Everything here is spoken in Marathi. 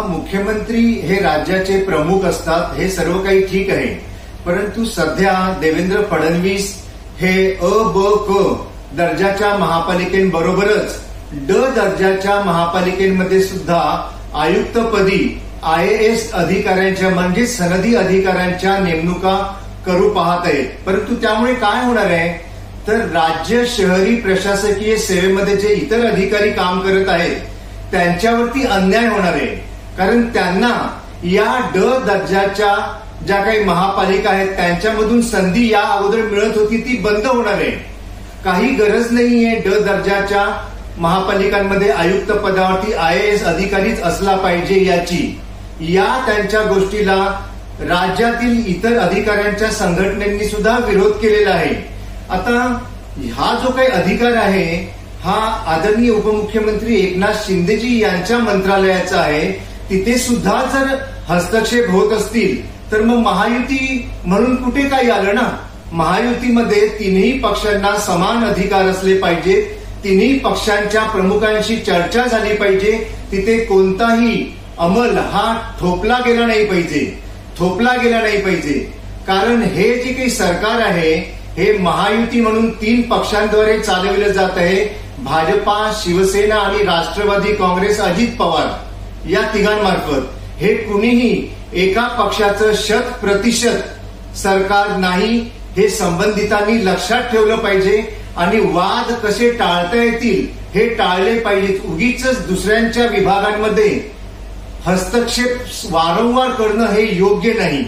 मुख्यमंत्री हे राज्याचे प्रमुख असतात, हे सर्व काही ठीक आहे. परंतु सध्या देवेंद्र फडणवीस हे अ ब क दर्जाच्या महापालिकेबरोबरच ड दर्जाच्या महापालिकेमध्ये सुद्धा आयुक्तपदी IAS अधिकाऱ्यांच्या म्हणजे सनदी अधिकाऱ्यांच्या नेमणुका करू पाहत आहेत. परंतु त्यामुळे काय होणार आहे तर राज्य शहरी प्रशासकीय सेवेमध्ये जे इतर अधिकारी काम करत आहेत त्यांच्यावरती अन्याय होणार आहे. कारण त्यांना या ड दर्जाच्या ज्या काही महापालिका आहेत त्यांच्यामधून संधी या अगोदर मिळत होती ती बंद होणार आहे. काही गरज नाहीये ड दर्जाच्या महापालिकांमध्ये आयुक्त पदावरती IAS अधिकारीच असला पाहिजे याची. या त्यांच्या गोष्टीला राज्यातील इतर अधिकाऱ्यांच्या संघटनेनी सुद्धा विरोध केलेला आहे. आता हा जो काही अधिकार आहे हा आदरणीय उपमुख्यमंत्री एकनाथ शिंदेजी यांच्या मंत्रालयाचा आहे. तिथे सुद्धा जर हस्तक्षेप होत असतील तर मग महायुती म्हणून कुठे काही आलं ना. महायुतीमध्ये तिन्ही पक्षांना समान अधिकार असले पाहिजे. तिन्ही पक्षांच्या प्रमुखांशी चर्चा झाली पाहिजे. तिथे कोणताही अंमल हा थोपला गेला नाही पाहिजे. कारण हे जे काही सरकार आहे हे महायुती म्हणून 3 पक्षांद्वारे चालविलं जात आहे. भाजपा, शिवसेना आणि राष्ट्रवादी काँग्रेस, अजित पवार या तिघांमार्फत. हे कुणीही एका पक्षाचं 100% सरकार नाही हे संबंधितांनी लक्षात ठेवलं पाहिजे आणि वाद कसे टाळता येतील हे टाळले पाहिजेत. उगीच दुसऱ्यांच्या विभागांमध्ये हस्तक्षेप वारंवार करणं हे योग्य नाही.